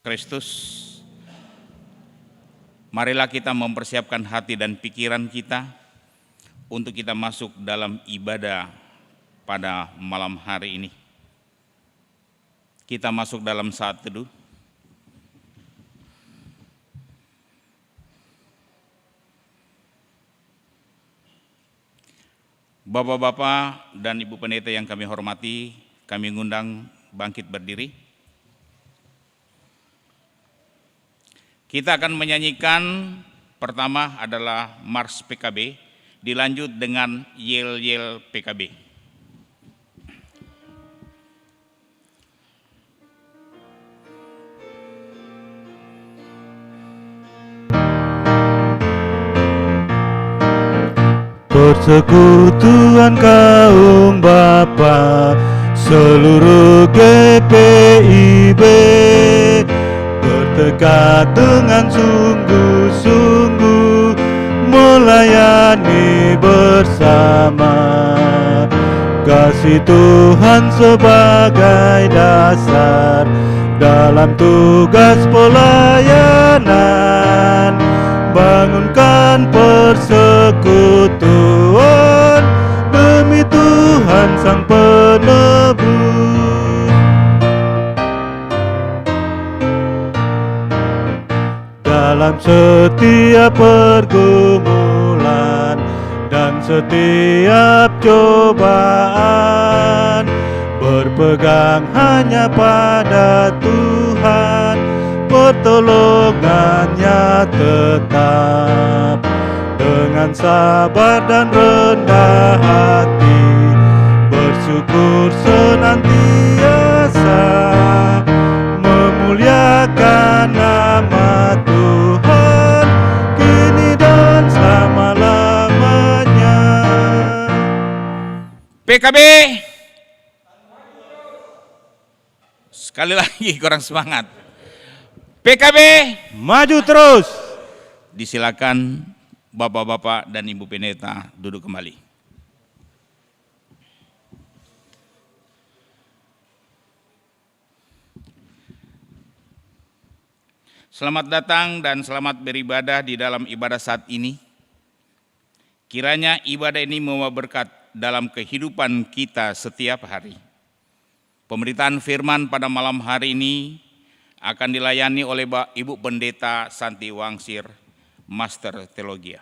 Kristus, marilah kita mempersiapkan hati dan pikiran kita untuk kita masuk dalam ibadah pada malam hari ini. Kita masuk dalam saat teduh. Bapak-bapak dan Ibu Pendeta yang kami hormati, kami ngundang bangkit berdiri. Kita akan menyanyikan pertama adalah Mars PKB, dilanjut dengan Yel-Yel PKB. Persekutuan kaum Bapa seluruh GPIB bertekad dengan sungguh-sungguh melayani bersama. Kasih Tuhan sebagai dasar dalam tugas pelayanan, bangunkan persekutuan demi Tuhan Sang Penebus. Dalam setiap pergumulan dan setiap cobaan, berpegang hanya pada Tuhan, pertolongannya tetap. Dengan sabar dan rendah hati, bersyukur senantiasa, memuliakan nama Tuhan kini dan selama-lamanya. PKB. Sekali lagi kurang semangat. PKB Maju terus. Disilakan Bapak-bapak dan Ibu Pendeta duduk kembali. Selamat datang dan selamat beribadah di dalam ibadah saat ini. Kiranya ibadah ini membawa berkat dalam kehidupan kita setiap hari. Pemberitaan firman pada malam hari ini akan dilayani oleh Ibu Pendeta Santi Wangsir, Master Teologia.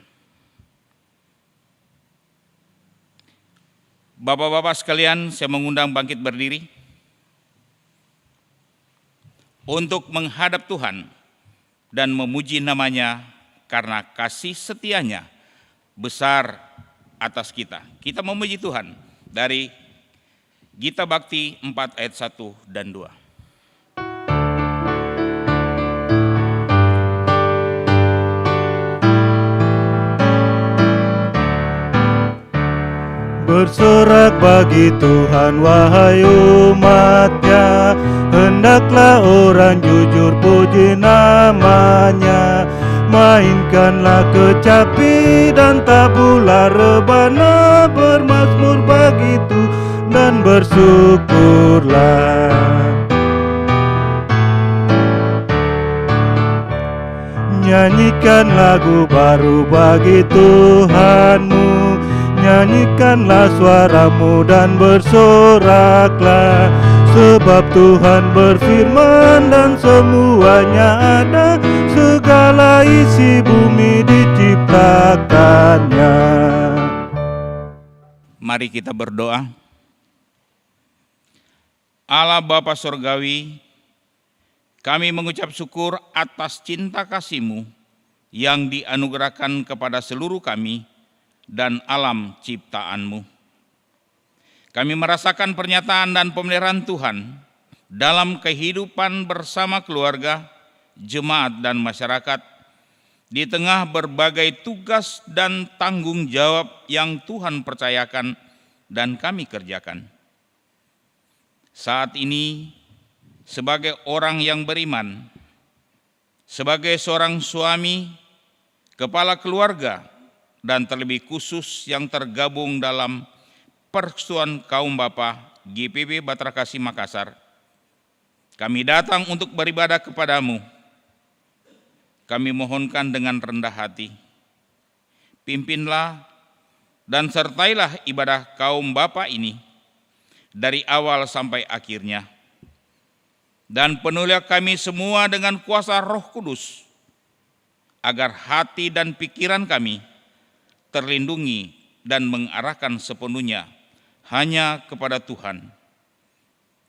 Bapak-bapak sekalian, saya mengundang bangkit berdiri untuk menghadap Tuhan dan memuji namanya karena kasih setianya besar atas kita. Kita memuji Tuhan dari Gita Bakti 4 ayat 1 dan 2. Bersorak bagi Tuhan wahai umatnya, hendaklah orang jujur puji namanya. Mainkanlah kecapi dan tabula rebana, bermazmur bagi Tuhan dan bersyukurlah. Nyanyikan lagu baru bagi Tuhanmu, nyanyikanlah suaramu dan bersoraklah, sebab Tuhan berfirman dan semuanya ada, segala isi bumi diciptakannya. Mari kita berdoa. Allah Bapa Surgawi, kami mengucap syukur atas cinta kasih-Mu yang dianugerahkan kepada seluruh kami dan alam ciptaan-Mu. Kami merasakan pernyataan dan pemeliharaan Tuhan dalam kehidupan bersama keluarga, jemaat, dan masyarakat di tengah berbagai tugas dan tanggung jawab yang Tuhan percayakan dan kami kerjakan. Saat ini, sebagai orang yang beriman, sebagai seorang suami, kepala keluarga, dan terlebih khusus yang tergabung dalam Persekutuan Kaum Bapa GPB Batra Kasih Makassar, Kami datang untuk beribadah kepadamu. Kami mohonkan dengan rendah hati. Pimpinlah dan sertailah ibadah kaum Bapa ini dari awal sampai akhirnya. Dan penuhilah kami semua dengan kuasa Roh Kudus, agar hati dan pikiran kami terlindungi dan mengarahkan sepenuhnya hanya kepada Tuhan.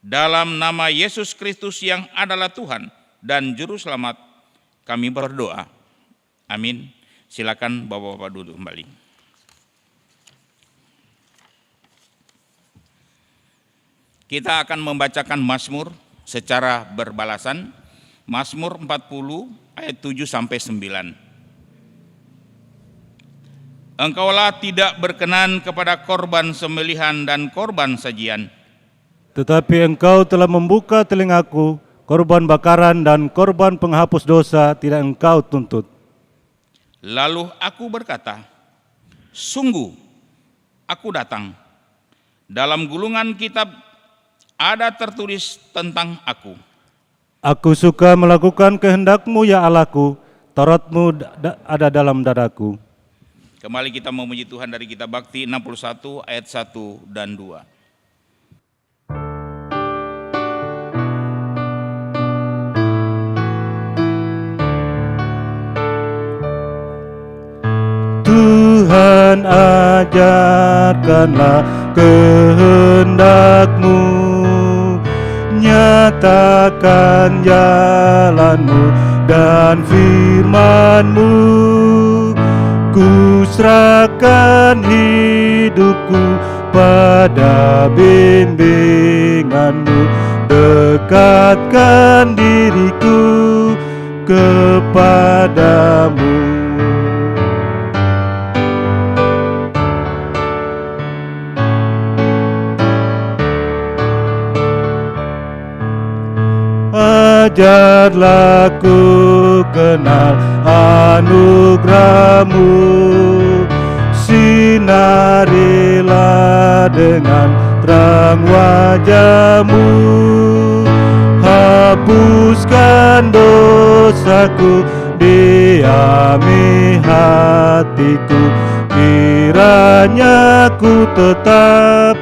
Dalam nama Yesus Kristus yang adalah Tuhan dan Juru Selamat, kami berdoa. Amin. Silakan Bapak-bapak duduk kembali. Kita akan membacakan Mazmur secara berbalasan. Mazmur 40 ayat 7 sampai 9. Engkaulah tidak berkenan kepada korban sembelihan dan korban sajian. Tetapi Engkau telah membuka telingaku, korban bakaran dan korban penghapus dosa tidak Engkau tuntut. Lalu aku berkata, sungguh aku datang. Dalam gulungan kitab ada tertulis tentang aku. Aku suka melakukan kehendak-Mu ya Allahku, Taurat-Mu ada dalam dadaku. Kembali kita memuji Tuhan dari kitab Bakti 61 ayat 1 dan 2. Tuhan, ajarkanlah kehendak-Mu, nyatakan jalan-Mu dan firman-Mu. Ku serahkan hidupku pada bimbingan-Mu, dekatkan diriku kepadamu. Ajarlah ku kenal anugerah-Mu, sinarilah dengan terang wajah-Mu. Hapuskan dosaku, diami hatiku, kiranya ku tetap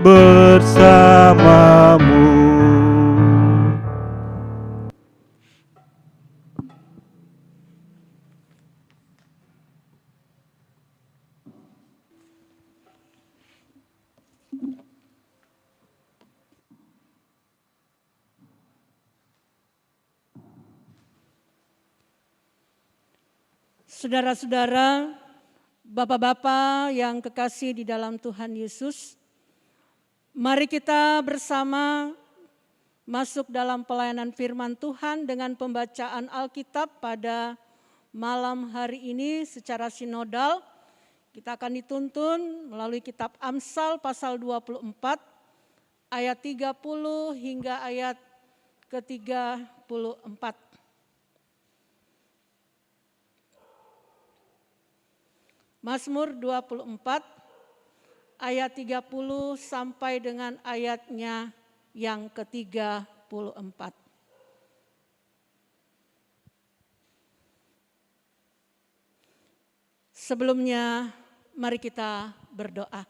bersama-Mu. Saudara-saudara, Bapak-bapak yang kekasih di dalam Tuhan Yesus, mari kita bersama masuk dalam pelayanan firman Tuhan dengan pembacaan Alkitab pada malam hari ini secara sinodal. Kita akan dituntun melalui kitab Amsal pasal 24 ayat 30 hingga ayat ke-34. Mazmur 24 ayat 30 sampai dengan ayatnya yang ke-34. Sebelumnya mari kita berdoa.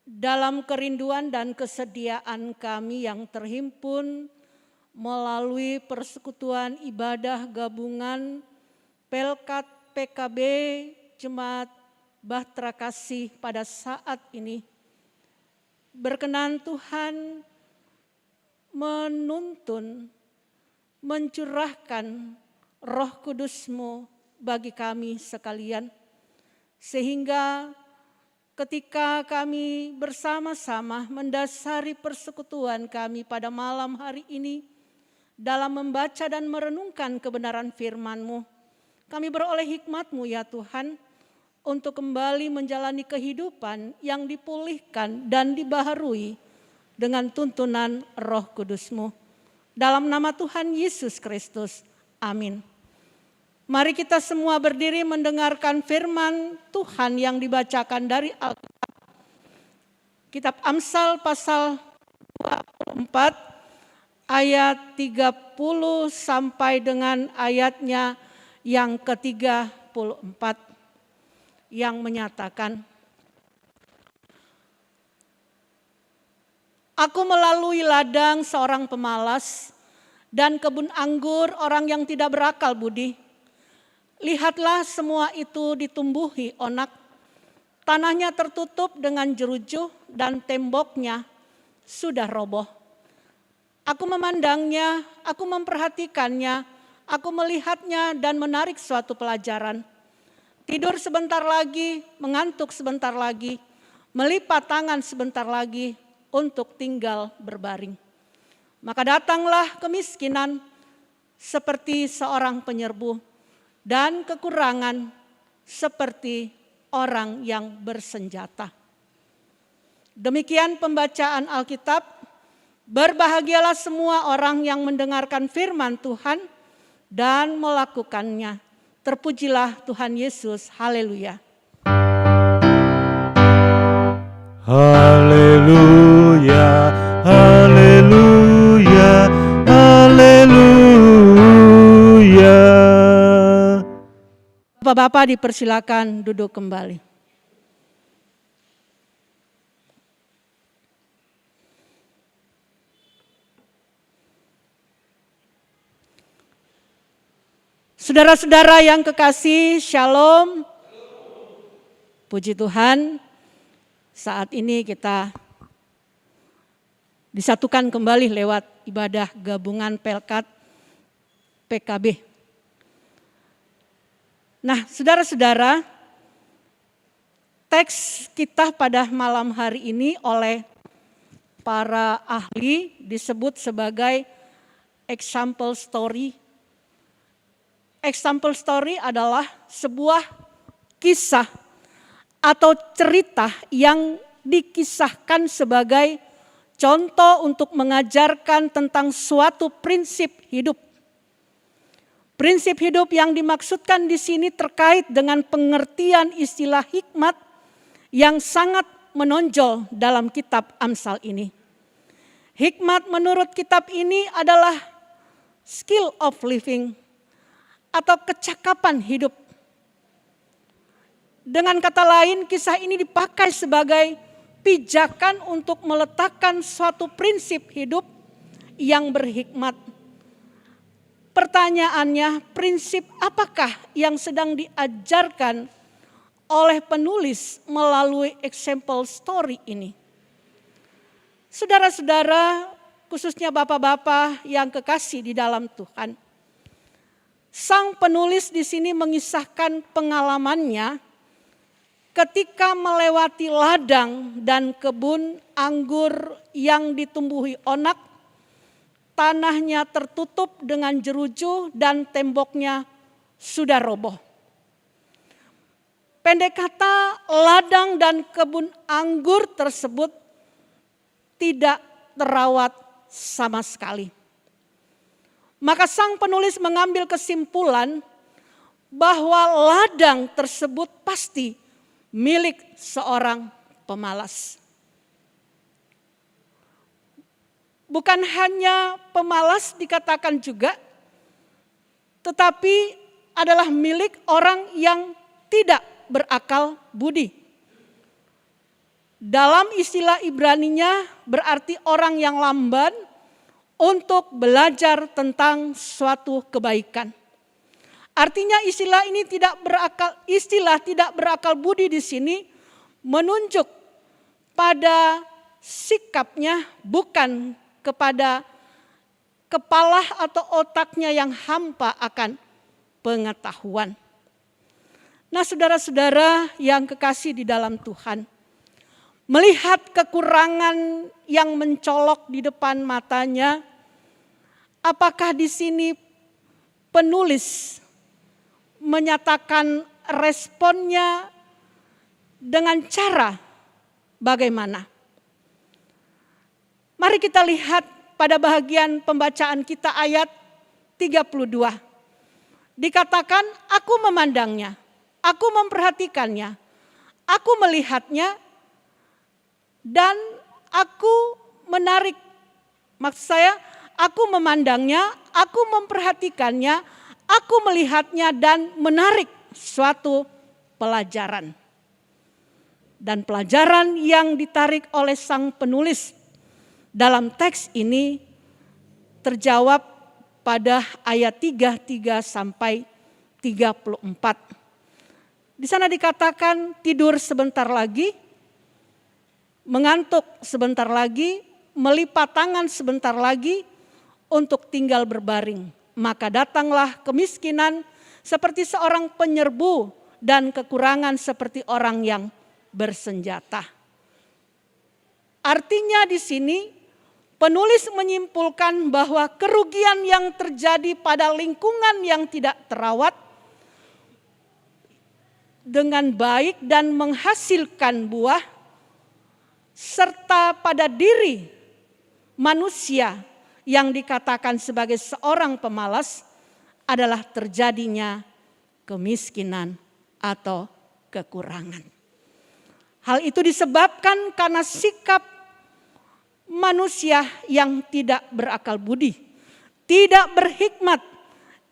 Dalam kerinduan dan kesediaan kami yang terhimpun melalui persekutuan ibadah gabungan Pelkat PKB Jemaat Bahtera Kasih pada saat ini, berkenan Tuhan menuntun, mencurahkan Roh Kudus-Mu bagi kami sekalian, sehingga ketika kami bersama-sama mendasari persekutuan kami pada malam hari ini, dalam membaca dan merenungkan kebenaran firman-Mu, kami beroleh hikmat-Mu ya Tuhan, untuk kembali menjalani kehidupan yang dipulihkan dan dibaharui dengan tuntunan Roh Kudus-Mu. Dalam nama Tuhan Yesus Kristus, amin. Mari kita semua berdiri mendengarkan firman Tuhan yang dibacakan dari Alkitab. Kitab Amsal pasal 24 ayat 30 sampai dengan ayatnya yang ke-34 yang menyatakan, aku melalui ladang seorang pemalas dan kebun anggur orang yang tidak berakal budi. Lihatlah semua itu ditumbuhi onak, tanahnya tertutup dengan jeruju dan temboknya sudah roboh. Aku memandangnya, aku memperhatikannya, aku melihatnya dan menarik suatu pelajaran. Tidur sebentar lagi, mengantuk sebentar lagi, melipat tangan sebentar lagi untuk tinggal berbaring. Maka datanglah kemiskinan seperti seorang penyerbu dan kekurangan seperti orang yang bersenjata. Demikian pembacaan Alkitab. Berbahagialah semua orang yang mendengarkan firman Tuhan dan melakukannya. Terpujilah Tuhan Yesus. Haleluya. Haleluya, haleluya, haleluya. Bapak-bapak dipersilakan duduk kembali. Saudara-saudara yang kekasih, shalom. Puji Tuhan, saat ini kita disatukan kembali lewat ibadah gabungan Pelkat PKB. Nah, saudara-saudara, teks kita pada malam hari ini oleh para ahli disebut sebagai example story. Example story adalah sebuah kisah atau cerita yang dikisahkan sebagai contoh untuk mengajarkan tentang suatu prinsip hidup. Prinsip hidup yang dimaksudkan di sini terkait dengan pengertian istilah hikmat yang sangat menonjol dalam kitab Amsal ini. Hikmat menurut kitab ini adalah skill of living atau kecakapan hidup. Dengan kata lain, kisah ini dipakai sebagai pijakan untuk meletakkan suatu prinsip hidup yang berhikmat. Pertanyaannya, prinsip apakah yang sedang diajarkan oleh penulis melalui example story ini? Saudara-saudara, khususnya bapak-bapak yang kekasih di dalam Tuhan, sang penulis di sini mengisahkan pengalamannya ketika melewati ladang dan kebun anggur yang ditumbuhi onak, tanahnya tertutup dengan jeruju dan temboknya sudah roboh. Pendek kata, ladang dan kebun anggur tersebut tidak terawat sama sekali. Maka sang penulis mengambil kesimpulan bahwa ladang tersebut pasti milik seorang pemalas. Bukan hanya pemalas dikatakan juga, tetapi adalah milik orang yang tidak berakal budi. Dalam istilah Ibraninya berarti orang yang lamban untuk belajar tentang suatu kebaikan. Artinya istilah tidak berakal budi di sini menunjuk pada sikapnya, bukan kepada kepala atau otaknya yang hampa akan pengetahuan. Nah, saudara-saudara yang kekasih di dalam Tuhan, melihat kekurangan yang mencolok di depan matanya, apakah di sini penulis menyatakan responnya dengan cara bagaimana? Mari kita lihat pada bagian pembacaan kita ayat 32. Dikatakan, aku memandangnya, aku memperhatikannya, aku melihatnya, dan aku menarik, maksud saya aku memandangnya, aku memperhatikannya, aku melihatnya dan menarik suatu pelajaran. Dan pelajaran yang ditarik oleh sang penulis dalam teks ini terjawab pada ayat 33 sampai 34. Di sana dikatakan tidur sebentar lagi, mengantuk sebentar lagi, melipat tangan sebentar lagi untuk tinggal berbaring. Maka datanglah kemiskinan seperti seorang penyerbu dan kekurangan seperti orang yang bersenjata. Artinya di sini penulis menyimpulkan bahwa kerugian yang terjadi pada lingkungan yang tidak terawat dengan baik dan menghasilkan buah, serta pada diri manusia yang dikatakan sebagai seorang pemalas adalah terjadinya kemiskinan atau kekurangan. Hal itu disebabkan karena sikap manusia yang tidak berakal budi, tidak berhikmat,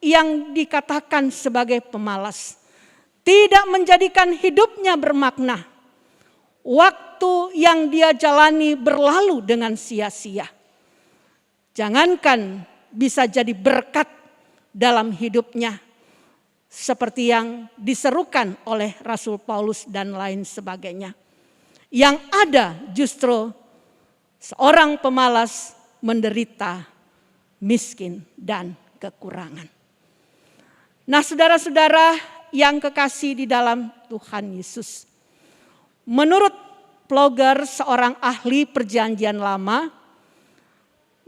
yang dikatakan sebagai pemalas, tidak menjadikan hidupnya bermakna. Waktu yang dia jalani berlalu dengan sia-sia. Jangankan bisa jadi berkat dalam hidupnya, seperti yang diserukan oleh Rasul Paulus dan lain sebagainya. Yang ada justru seorang pemalas menderita miskin dan kekurangan. Nah, saudara-saudara yang kekasih di dalam Tuhan Yesus, menurut Ploger, seorang ahli perjanjian lama,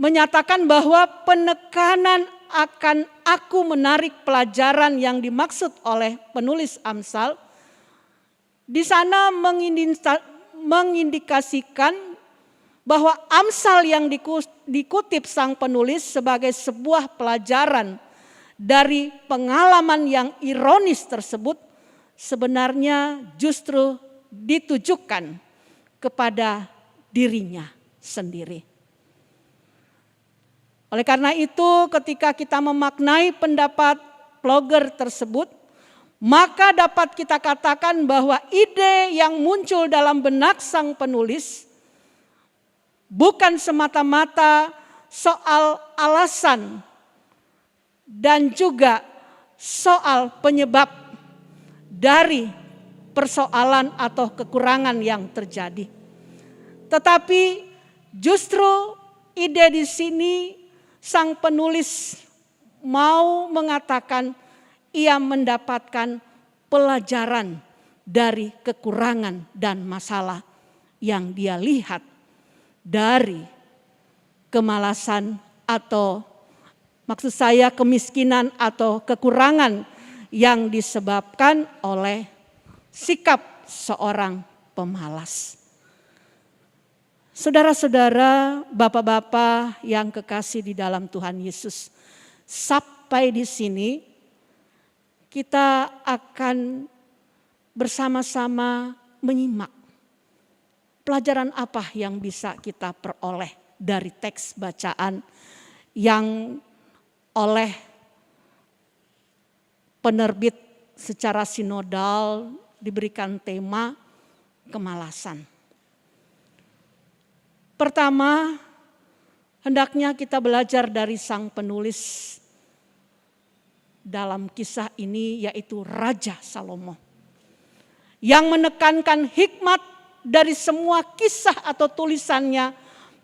menyatakan bahwa penekanan akan aku menarik pelajaran yang dimaksud oleh penulis Amsal di sana mengindikasikan bahwa Amsal yang dikutip sang penulis sebagai sebuah pelajaran dari pengalaman yang ironis tersebut sebenarnya justru ditujukan kepada dirinya sendiri. Oleh karena itu, ketika kita memaknai pendapat Ploger tersebut, maka dapat kita katakan bahwa ide yang muncul dalam benak sang penulis bukan semata-mata soal alasan dan juga soal penyebab dari persoalan atau kekurangan yang terjadi. Tetapi justru ide di sini sang penulis mau mengatakan ia mendapatkan pelajaran dari kekurangan dan masalah yang dia lihat dari kemalasan atau maksud saya kemiskinan atau kekurangan yang disebabkan oleh sikap seorang pemalas. Saudara-saudara, bapak-bapak yang kekasih di dalam Tuhan Yesus, sampai di sini kita akan bersama-sama menyimak pelajaran apa yang bisa kita peroleh dari teks bacaan yang oleh penerbit secara sinodal diberikan tema kemalasan. Pertama, hendaknya kita belajar dari sang penulis dalam kisah ini, yaitu Raja Salomo, yang menekankan hikmat dari semua kisah atau tulisannya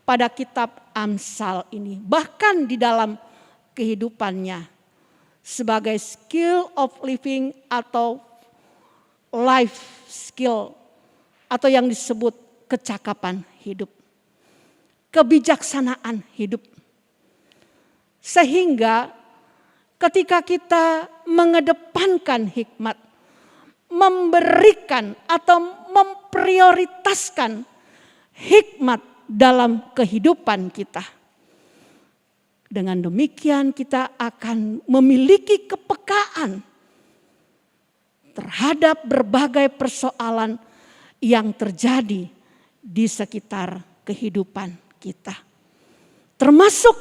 pada kitab Amsal ini. Bahkan di dalam kehidupannya sebagai skill of living atau life skill atau yang disebut kecakapan hidup, kebijaksanaan hidup. Sehingga ketika kita mengedepankan hikmat, memberikan atau memprioritaskan hikmat dalam kehidupan kita, dengan demikian kita akan memiliki kepekaan terhadap berbagai persoalan yang terjadi di sekitar kehidupan kita. Termasuk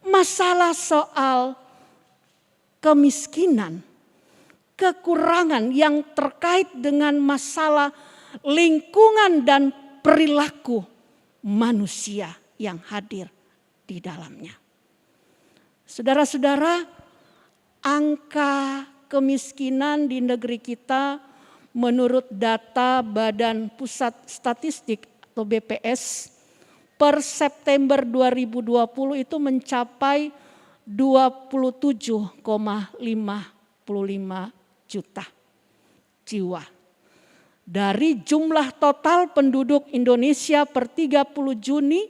masalah soal kemiskinan, kekurangan yang terkait dengan masalah lingkungan dan perilaku manusia yang hadir di dalamnya. Saudara-saudara, angka kemiskinan di negeri kita menurut data Badan Pusat Statistik atau BPS per September 2020 itu mencapai 27,55 juta jiwa. Dari jumlah total penduduk Indonesia per 30 Juni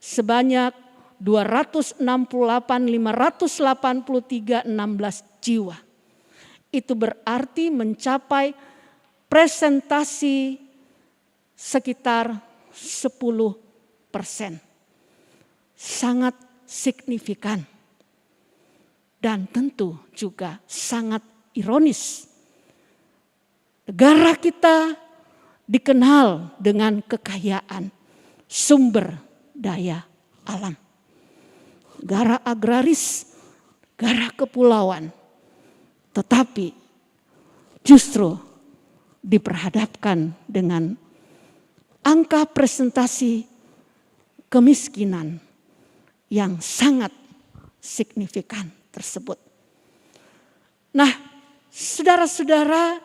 sebanyak 268.583.16 jiwa. Itu berarti mencapai presentasi sekitar 10%. Sangat signifikan dan tentu juga sangat ironis. Negara kita dikenal dengan kekayaan sumber daya alam. Negara agraris, negara kepulauan, tetapi justru diperhadapkan dengan angka presentasi kemiskinan yang sangat signifikan tersebut. Nah, saudara-saudara,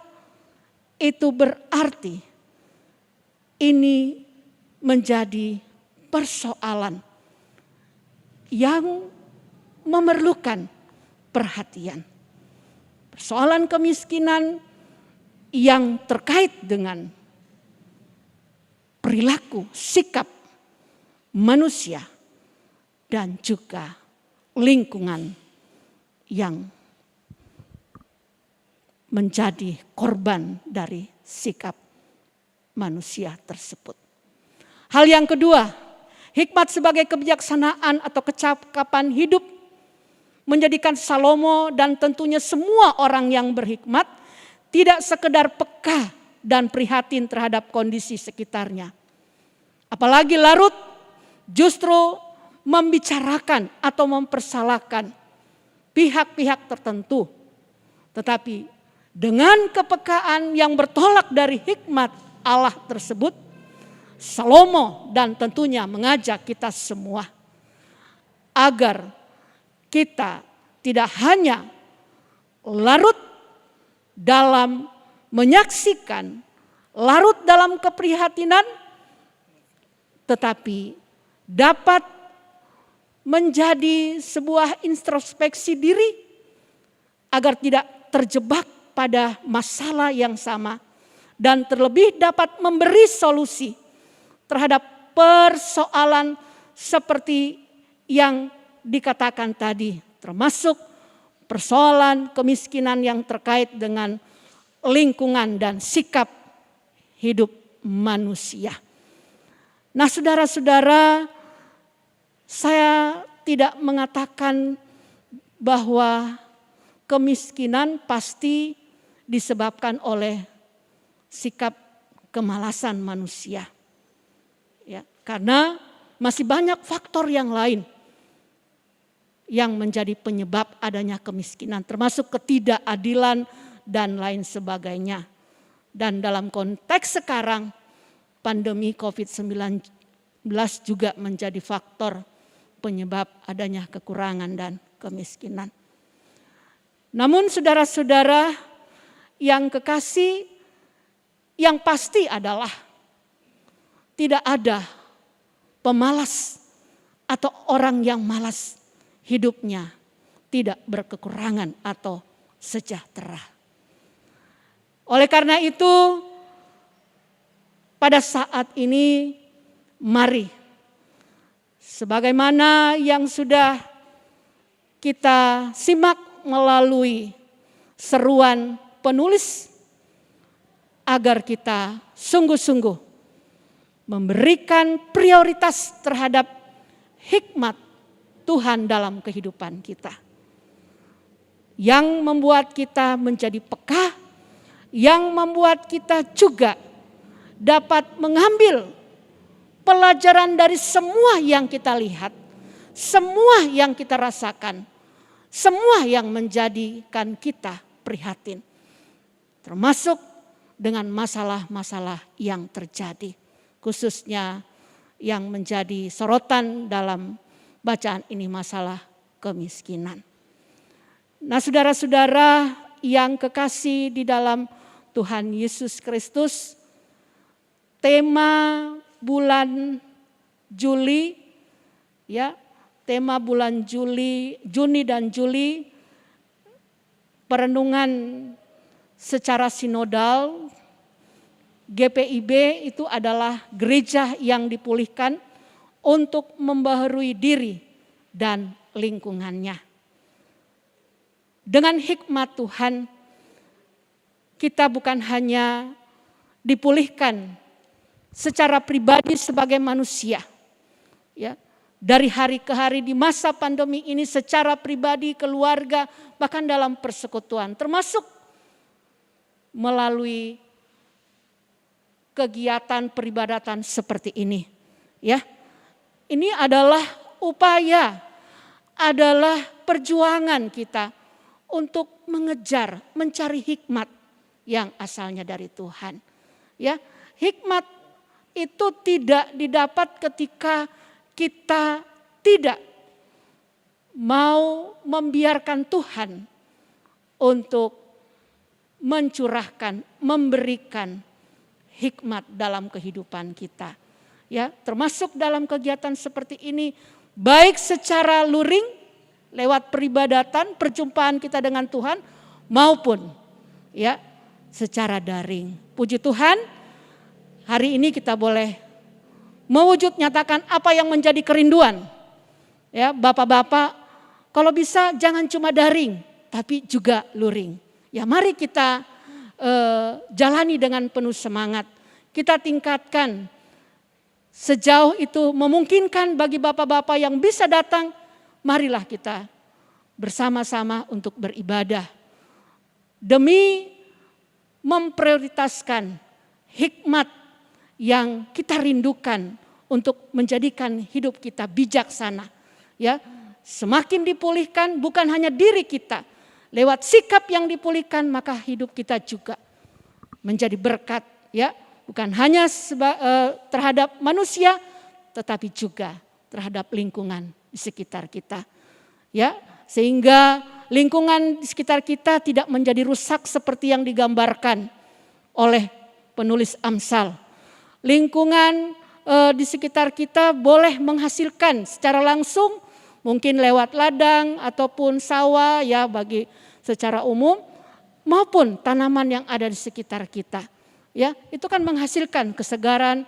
itu berarti ini menjadi persoalan yang memerlukan perhatian. Persoalan kemiskinan yang terkait dengan perilaku, sikap manusia dan juga lingkungan yang menjadi korban dari sikap manusia tersebut. Hal yang kedua, hikmat sebagai kebijaksanaan atau kecakapan hidup menjadikan Salomo dan tentunya semua orang yang berhikmat tidak sekedar peka dan prihatin terhadap kondisi sekitarnya. Apalagi larut justru membicarakan atau mempersalahkan pihak-pihak tertentu. Tetapi dengan kepekaan yang bertolak dari hikmat Allah tersebut, Salomo dan tentunya mengajak kita semua agar kita tidak hanya larut dalam menyaksikan, larut dalam keprihatinan, tetapi dapat menjadi sebuah introspeksi diri agar tidak terjebak pada masalah yang sama dan terlebih dapat memberi solusi terhadap persoalan seperti yang dikatakan tadi, termasuk persoalan kemiskinan yang terkait dengan lingkungan dan sikap hidup manusia. Nah, saudara-saudara, saya tidak mengatakan bahwa kemiskinan pasti disebabkan oleh sikap kemalasan manusia. Ya, karena masih banyak faktor yang lain yang menjadi penyebab adanya kemiskinan, termasuk ketidakadilan dan lain sebagainya. Dan dalam konteks sekarang, pandemi COVID-19 juga menjadi faktor penyebab adanya kekurangan dan kemiskinan. Namun saudara-saudara yang kekasih, yang pasti adalah tidak ada pemalas atau orang yang malas hidupnya tidak berkekurangan atau sejahtera. Oleh karena itu, pada saat ini mari sebagaimana yang sudah kita simak melalui seruan penulis, agar kita sungguh-sungguh memberikan prioritas terhadap hikmat Tuhan dalam kehidupan kita. Yang membuat kita menjadi peka, yang membuat kita juga dapat mengambil pelajaran dari semua yang kita lihat, semua yang kita rasakan, semua yang menjadikan kita prihatin. Termasuk dengan masalah-masalah yang terjadi, khususnya yang menjadi sorotan dalam bacaan ini, masalah kemiskinan. Nah, saudara-saudara yang kekasih di dalam Tuhan Yesus Kristus, tema bulan Juli, ya, tema bulan Juni dan Juli, perenungan secara sinodal GPIB itu adalah gereja yang dipulihkan untuk membaharui diri dan lingkungannya. Dengan hikmat Tuhan, kita bukan hanya dipulihkan secara pribadi sebagai manusia, ya, dari hari ke hari di masa pandemi ini secara pribadi, keluarga, bahkan dalam persekutuan, termasuk melalui kegiatan peribadatan seperti ini, ya. Ini adalah upaya, adalah perjuangan kita untuk mengejar, mencari hikmat yang asalnya dari Tuhan. Ya, hikmat itu tidak didapat ketika kita tidak mau membiarkan Tuhan untuk mencurahkan, memberikan hikmat dalam kehidupan kita. Ya, termasuk dalam kegiatan seperti ini, baik secara luring lewat peribadatan, perjumpaan kita dengan Tuhan, maupun ya secara daring. Puji Tuhan, hari ini kita boleh mewujud nyatakan apa yang menjadi kerinduan. Ya, Bapak-bapak, kalau bisa jangan cuma daring, tapi juga luring. Ya, mari kita jalani dengan penuh semangat. Kita tingkatkan sejauh itu memungkinkan bagi bapak-bapak yang bisa datang, marilah kita bersama-sama untuk beribadah. Demi memprioritaskan hikmat yang kita rindukan untuk menjadikan hidup kita bijaksana. Ya, semakin dipulihkan bukan hanya diri kita, lewat sikap yang dipulihkan maka hidup kita juga menjadi berkat, ya, bukan hanya terhadap manusia tetapi juga terhadap lingkungan di sekitar kita. Ya, sehingga lingkungan di sekitar kita tidak menjadi rusak seperti yang digambarkan oleh penulis Amsal. Lingkungan di sekitar kita boleh menghasilkan secara langsung, mungkin lewat ladang ataupun sawah ya bagi secara umum, maupun tanaman yang ada di sekitar kita. Ya, itu kan menghasilkan kesegaran,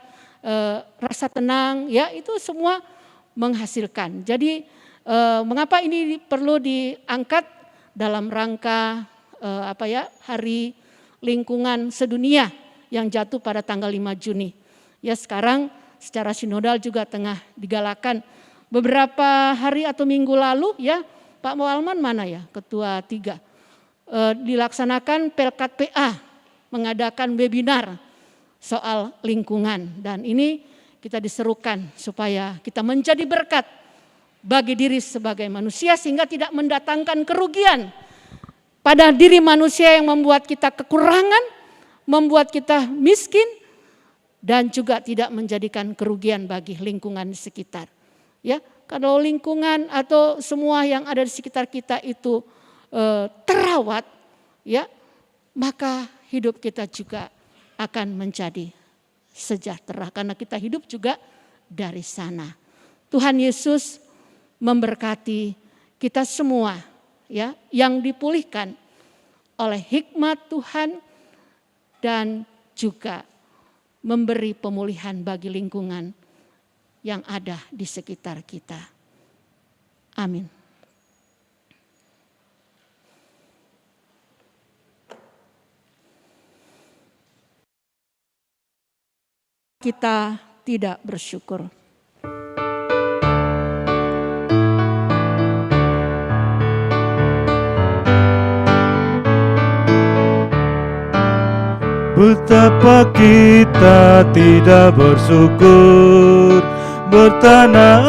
rasa tenang, ya itu semua menghasilkan. Jadi mengapa ini perlu diangkat dalam rangka Hari Lingkungan Sedunia yang jatuh pada tanggal 5 Juni. Ya, sekarang secara sinodal juga tengah digalakan. Beberapa hari atau minggu lalu ya, Pak Mualman mana ya, Ketua 3, dilaksanakan Pelkat PA mengadakan webinar soal lingkungan. Dan ini kita diserukan supaya kita menjadi berkat bagi diri sebagai manusia sehingga tidak mendatangkan kerugian pada diri manusia yang membuat kita kekurangan, membuat kita miskin, dan juga tidak menjadikan kerugian bagi lingkungan di sekitar. Ya, kalau lingkungan atau semua yang ada di sekitar kita itu terawat, ya, maka hidup kita juga akan menjadi sejahtera karena kita hidup juga dari sana. Tuhan Yesus memberkati kita semua, ya, yang dipulihkan oleh hikmat Tuhan dan juga memberi pemulihan bagi lingkungan yang ada di sekitar kita. Amin. Kita tidak bersyukur. Betapa kita tidak bersyukur, bertanah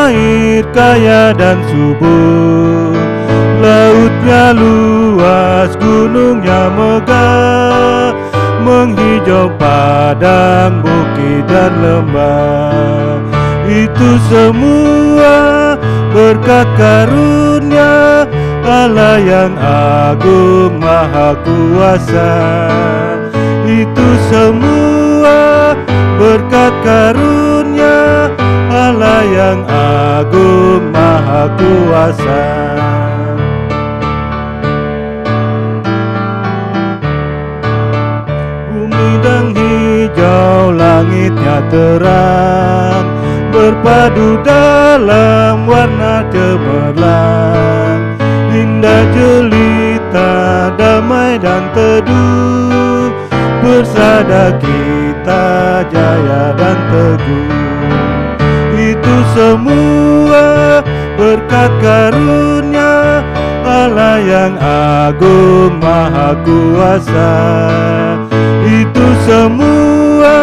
air kaya dan subur. Lautnya luas, gunungnya megah, menghijau padang, bukit dan lembah. Itu semua berkat karunia Allah yang agung maha kuasa. Itu semua berkat karunia Allah yang agung maha kuasa. Bumi dan hijau, langitnya terang, berpadu dalam warna cemerlang. Indah jelita, damai dan teduh, bersada kita jaya dan teguh. Itu semua berkat karunia Allah yang agung maha kuasa. Itu semua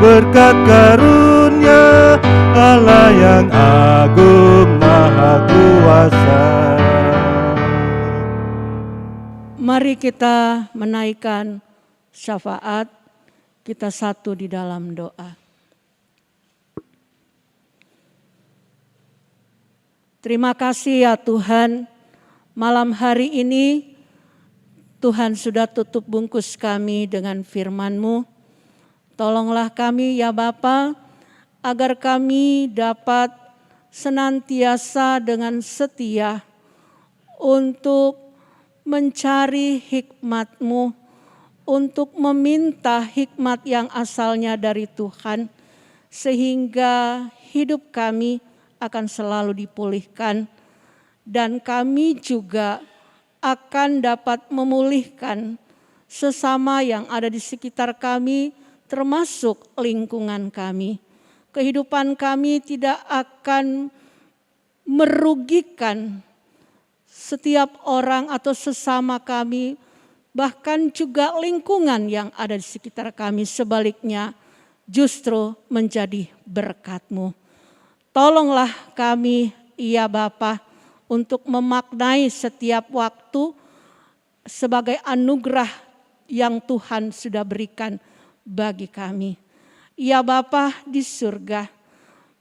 berkat karunia Allah yang agung maha kuasa. Mari kita menaikkan syafaat, kita satu di dalam doa. Terima kasih ya Tuhan, malam hari ini Tuhan sudah tutup bungkus kami dengan firman-Mu. Tolonglah kami ya Bapa, agar kami dapat senantiasa dengan setia untuk mencari hikmat-Mu, untuk meminta hikmat yang asalnya dari Tuhan, sehingga hidup kami akan selalu dipulihkan, dan kami juga akan dapat memulihkan sesama yang ada di sekitar kami, termasuk lingkungan kami. Kehidupan kami tidak akan merugikan setiap orang atau sesama kami, bahkan juga lingkungan yang ada di sekitar kami. Sebaliknya justru menjadi berkat-Mu. Tolonglah kami ya Bapa untuk memaknai setiap waktu sebagai anugerah yang Tuhan sudah berikan bagi kami. Ya Bapa di surga,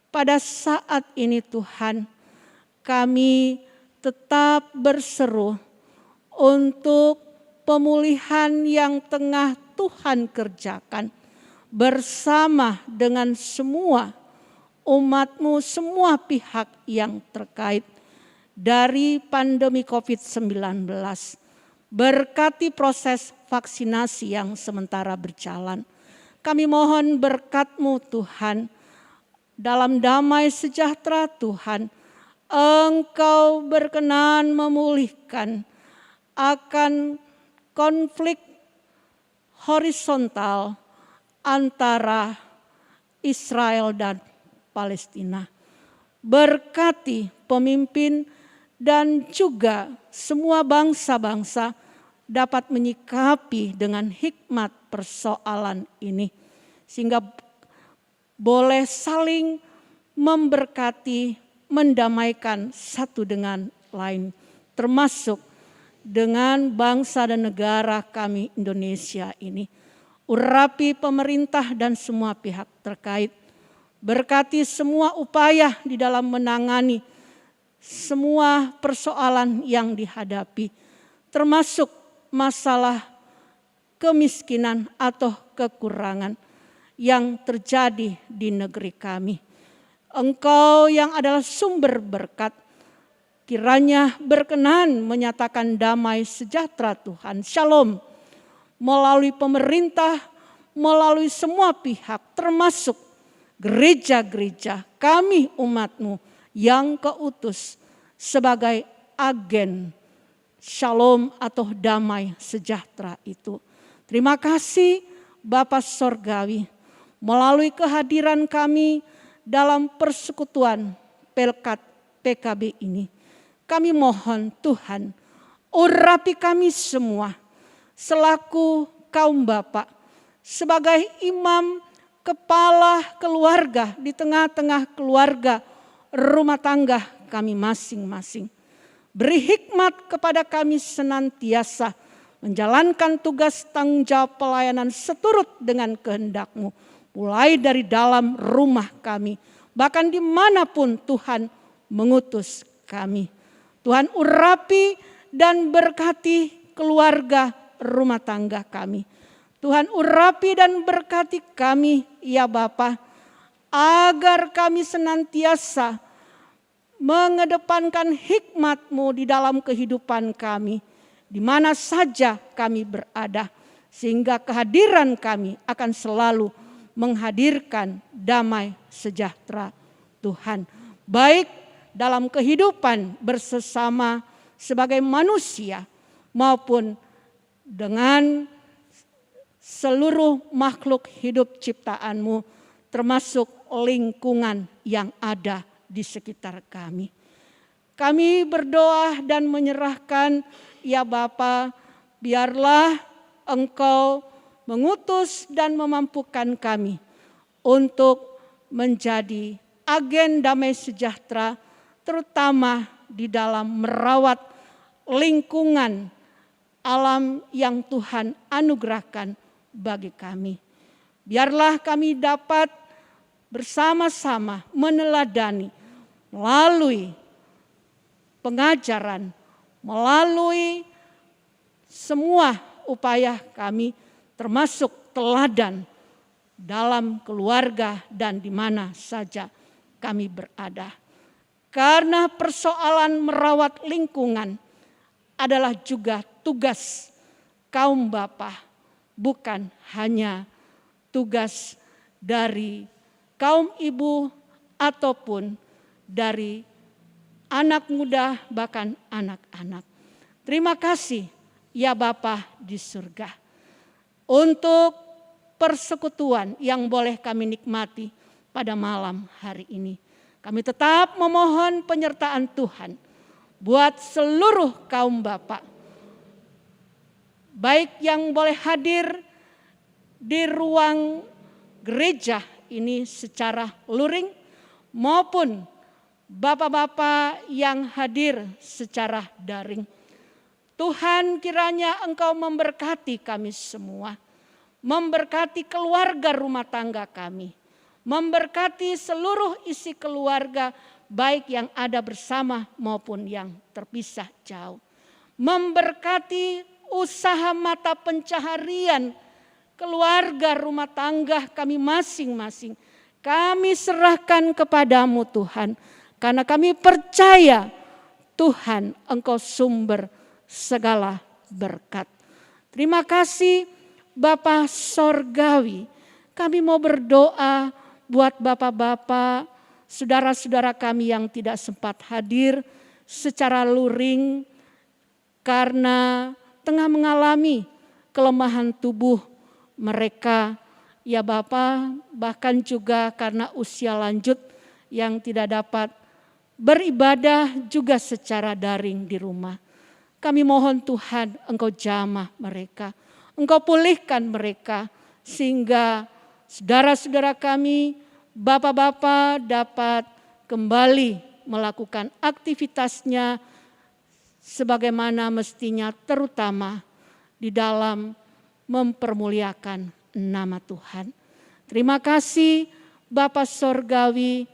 pada saat ini Tuhan, kami tetap berseru untuk pemulihan yang tengah Tuhan kerjakan bersama dengan semua umat-Mu, semua pihak yang terkait dari pandemi COVID-19. Berkati proses vaksinasi yang sementara berjalan. Kami mohon berkat-Mu Tuhan, dalam damai sejahtera Tuhan, Engkau berkenan memulihkan akan konflik horizontal antara Israel dan Palestina. Berkati pemimpin dan juga semua bangsa-bangsa dapat menyikapi dengan hikmat persoalan ini, sehingga boleh saling memberkati, mendamaikan satu dengan lain, termasuk dengan bangsa dan negara kami Indonesia ini. Urapi pemerintah dan semua pihak terkait. Berkati semua upaya di dalam menangani semua persoalan yang dihadapi, termasuk masalah kemiskinan atau kekurangan yang terjadi di negeri kami. Engkau yang adalah sumber berkat, kiranya berkenan menyatakan damai sejahtera Tuhan, shalom, melalui pemerintah, melalui semua pihak, termasuk gereja-gereja kami umat-Mu yang keutus sebagai agen shalom atau damai sejahtera itu. Terima kasih Bapa Sorgawi, melalui kehadiran kami dalam persekutuan Pelkat PKB ini. Kami mohon Tuhan, urapi kami semua selaku kaum bapak sebagai imam kepala keluarga di tengah-tengah keluarga rumah tangga kami masing-masing. Beri hikmat kepada kami senantiasa menjalankan tugas tanggung jawab pelayanan seturut dengan kehendak-Mu, mulai dari dalam rumah kami, bahkan dimanapun Tuhan mengutus kami. Tuhan urapi dan berkati keluarga rumah tangga kami. Tuhan urapi dan berkati kami ya Bapa, agar kami senantiasa mengedepankan hikmat-Mu di dalam kehidupan kami, di mana saja kami berada, sehingga kehadiran kami akan selalu menghadirkan damai sejahtera Tuhan, baik dalam kehidupan bersama sebagai manusia maupun dengan seluruh makhluk hidup ciptaan-Mu, termasuk lingkungan yang ada di sekitar kami. Kami berdoa dan menyerahkan ya Bapa, biarlah Engkau mengutus dan memampukan kami untuk menjadi agen damai sejahtera, terutama di dalam merawat lingkungan alam yang Tuhan anugerahkan bagi kami. Biarlah kami dapat bersama-sama meneladani melalui pengajaran, melalui semua upaya kami, termasuk teladan dalam keluarga dan di mana saja kami berada. Karena persoalan merawat lingkungan adalah juga tugas kaum bapa, bukan hanya tugas dari kaum ibu ataupun dari anak muda, bahkan anak-anak. Terima kasih ya Bapa di surga untuk persekutuan yang boleh kami nikmati pada malam hari ini. Kami tetap memohon penyertaan Tuhan buat seluruh kaum bapak, baik yang boleh hadir di ruang gereja ini secara luring maupun bapak-bapak yang hadir secara daring. Tuhan, kiranya Engkau memberkati kami semua, memberkati keluarga rumah tangga kami, memberkati seluruh isi keluarga baik yang ada bersama maupun yang terpisah jauh. Memberkati usaha mata pencaharian keluarga rumah tangga kami masing-masing. Kami serahkan kepadamu Tuhan, karena kami percaya Tuhan Engkau sumber segala berkat. Terima kasih Bapa Sorgawi. Kami mau berdoa buat bapak-bapak, saudara-saudara kami yang tidak sempat hadir secara luring karena tengah mengalami kelemahan tubuh mereka. Ya Bapa, bahkan juga karena usia lanjut yang tidak dapat beribadah juga secara daring di rumah. Kami mohon Tuhan Engkau jamah mereka, Engkau pulihkan mereka sehingga saudara-saudara kami, bapak-bapak dapat kembali melakukan aktivitasnya sebagaimana mestinya, terutama di dalam mempermuliakan nama Tuhan. Terima kasih Bapa Sorgawi,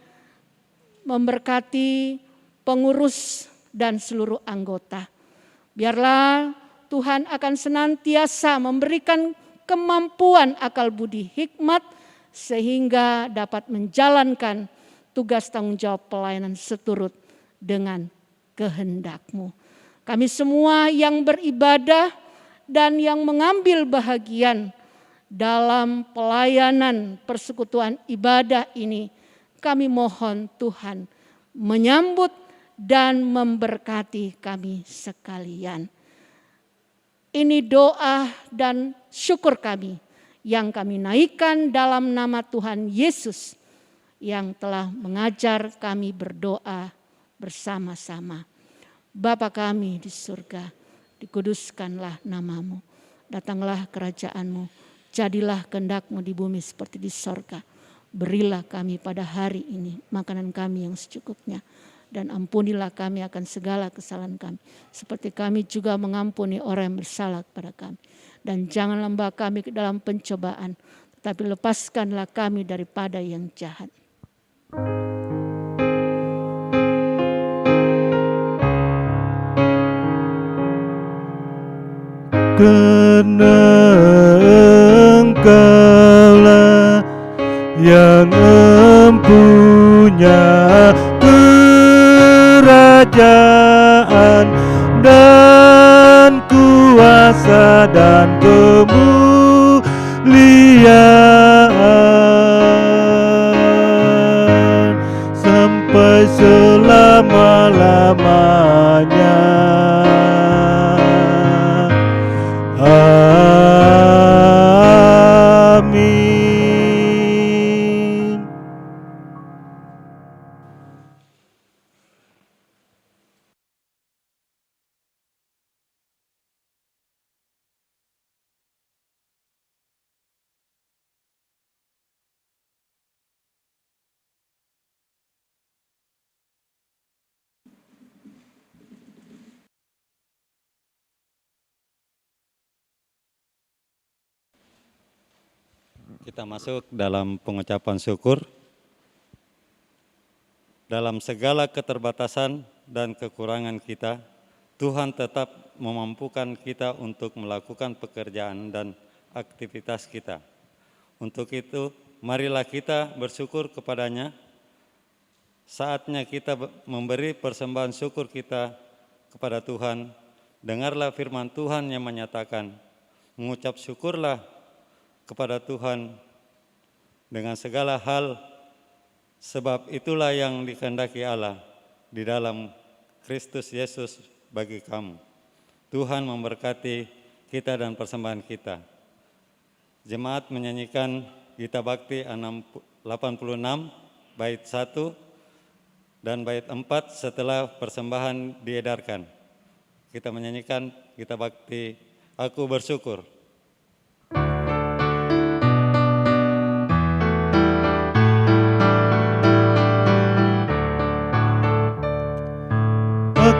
memberkati pengurus dan seluruh anggota. Biarlah Tuhan akan senantiasa memberikan kemampuan akal budi hikmat sehingga dapat menjalankan tugas tanggung jawab pelayanan seturut dengan kehendak-Mu. Kami semua yang beribadah dan yang mengambil bahagian dalam pelayanan persekutuan ibadah ini, kami mohon Tuhan menyambut dan memberkati kami sekalian. Ini doa dan syukur kami yang kami naikkan dalam nama Tuhan Yesus yang telah mengajar kami berdoa bersama-sama. Bapa kami di surga, dikuduskanlah nama-Mu. Datanglah kerajaan-Mu, jadilah kehendak-Mu di bumi seperti di sorga. Berilah kami pada hari ini makanan kami yang secukupnya. Dan ampunilah kami akan segala kesalahan kami, seperti kami juga mengampuni orang yang bersalah kepada kami. Dan janganlah membawa kami ke dalam pencobaan, tetapi lepaskanlah kami daripada yang jahat. Karena Engkaulah yang empunya kerajaan dan kuasa dan kemuliaan sampai selama-lamanya. Amin. Kita masuk dalam pengucapan syukur. Dalam segala keterbatasan dan kekurangan kita, Tuhan tetap memampukan kita untuk melakukan pekerjaan dan aktivitas kita. Untuk itu, marilah kita bersyukur kepada-Nya. Saatnya kita memberi persembahan syukur kita kepada Tuhan. Dengarlah firman Tuhan yang menyatakan, mengucap syukurlah kepada Tuhan dengan segala hal, sebab itulah yang dikehendaki Allah di dalam Kristus Yesus bagi kamu. Tuhan memberkati kita dan persembahan kita. Jemaat menyanyikan Gita Bakti 86 bait 1 dan bait 4 setelah persembahan diedarkan. Kita menyanyikan Gita Bakti Aku Bersyukur.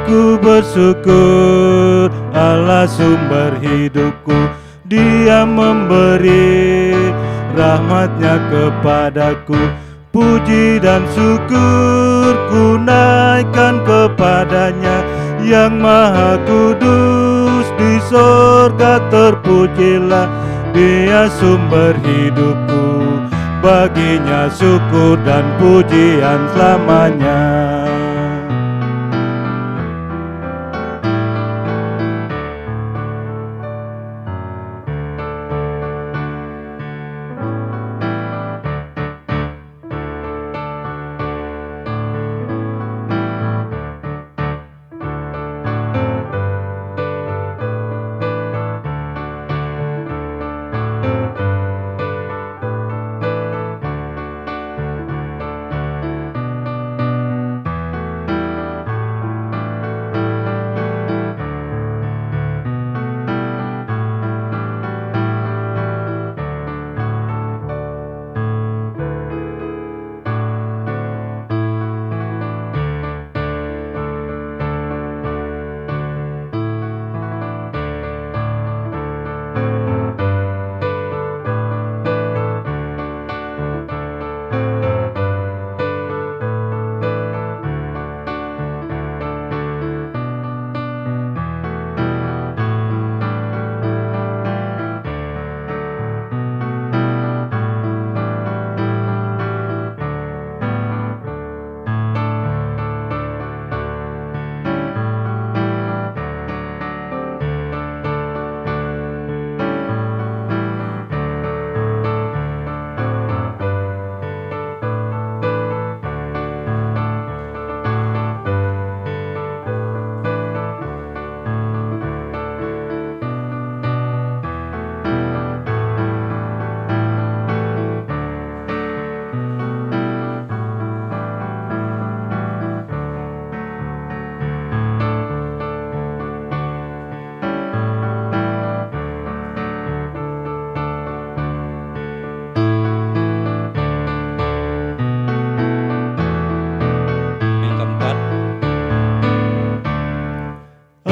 Aku bersyukur Allah sumber hidupku, Dia memberi rahmat-Nya kepadaku. Puji dan syukur ku naikkan kepada-Nya, yang maha kudus di sorga terpujilah. Dia sumber hidupku, baginya syukur dan pujian selamanya.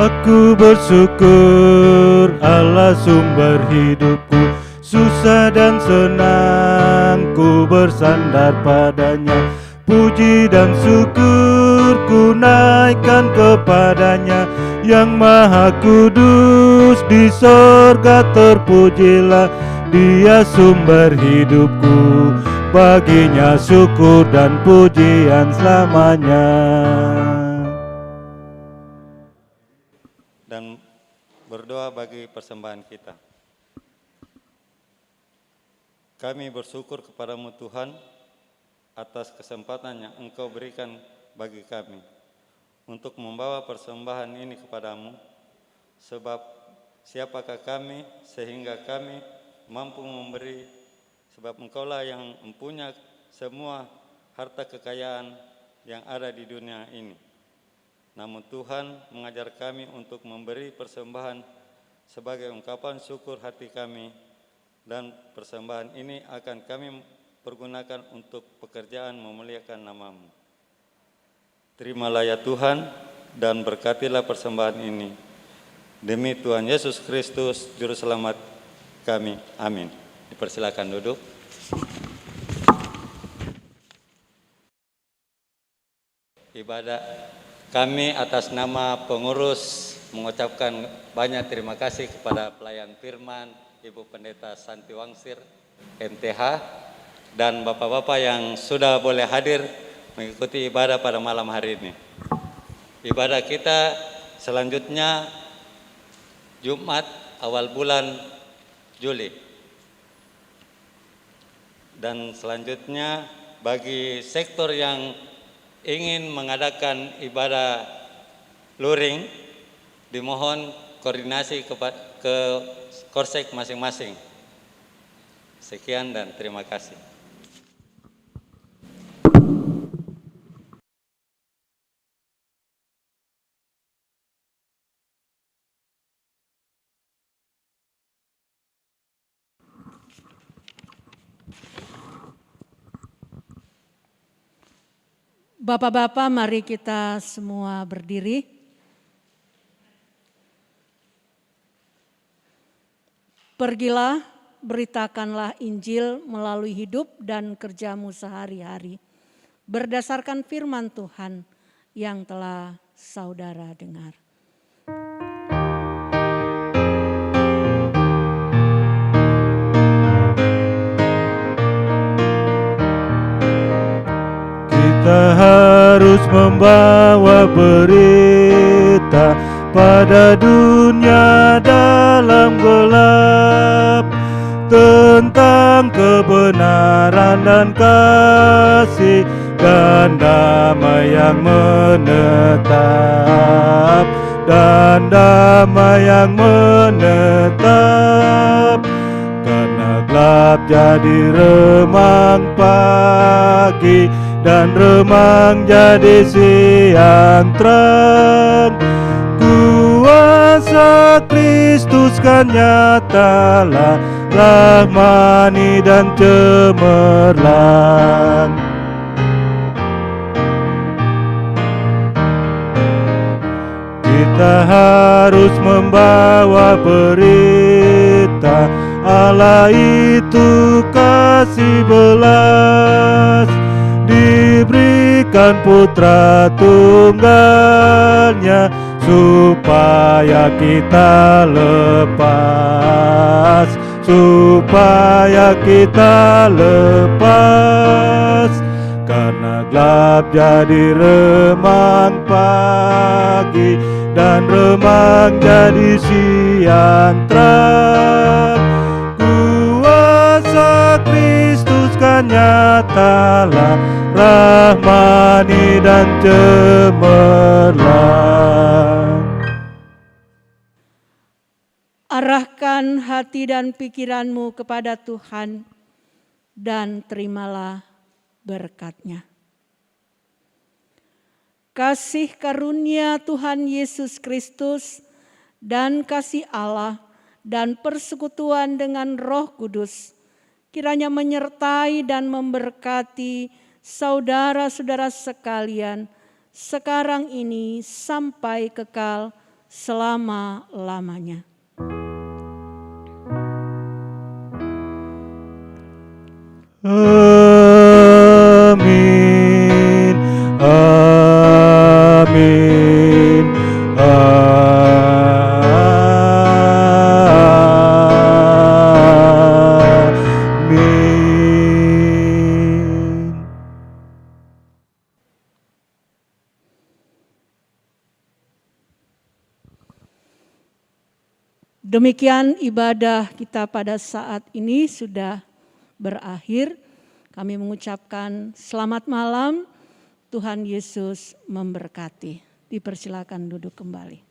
Aku bersyukur Allah sumber hidupku, susah dan senang ku bersandar padanya. Puji dan syukur ku naikkan kepadanya, yang maha kudus di sorga terpujilah. Dia sumber hidupku, baginya syukur dan pujian selamanya. Dan berdoa bagi persembahan kita. Kami bersyukur kepadamu Tuhan atas kesempatan yang Engkau berikan bagi kami untuk membawa persembahan ini kepadamu, sebab siapakah kami sehingga kami mampu memberi, sebab Engkaulah yang mempunyai semua harta kekayaan yang ada di dunia ini. Namun Tuhan mengajar kami untuk memberi persembahan sebagai ungkapan syukur hati kami, dan persembahan ini akan kami pergunakan untuk pekerjaan memuliakan nama-Mu. Terimalah ya Tuhan, dan berkatilah persembahan ini. Demi Tuhan Yesus Kristus, Juru Selamat kami. Amin. Dipersilakan duduk. Ibadah kami atas nama pengurus mengucapkan banyak terima kasih kepada pelayan firman, Ibu Pendeta Santi Wangsir, MTH, dan Bapak-Bapak yang sudah boleh hadir mengikuti ibadah pada malam hari ini. Ibadah kita selanjutnya Jumat awal bulan Juli. Dan selanjutnya bagi sektor yang ingin mengadakan ibadah luring, dimohon koordinasi ke Korsek masing-masing. Sekian dan terima kasih. Bapak-bapak, mari kita semua berdiri. Pergilah, beritakanlah Injil melalui hidup dan kerjamu sehari-hari, berdasarkan firman Tuhan yang telah saudara dengar. Kita harus membawa berita pada dunia dalam gelap, tentang kebenaran dan kasih dan damai yang menetap, dan damai yang menetap. Karena gelap jadi remang pagi, dan remang jadi siang terang. Kuasa Kristus kan nyatalah, rahmani dan cemerlang. Kita harus membawa berita, Allah itu kasih belas, diberikan putra tunggalnya supaya kita lepas, supaya kita lepas. Karena gelap jadi remang pagi, dan remang jadi siang terang. Kuasa Kristus kan nyatalah, rahmani dan cemerlang. Arahkan hati dan pikiranmu kepada Tuhan dan terimalah berkat-Nya. Kasih karunia Tuhan Yesus Kristus dan kasih Allah dan persekutuan dengan Roh Kudus kiranya menyertai dan memberkati saudara-saudara sekalian sekarang ini sampai kekal selama-lamanya. Amin, amin, amin. Demikian ibadah kita pada saat ini sudah berakhir. Kami mengucapkan selamat malam, Tuhan Yesus memberkati. Dipersilakan duduk kembali.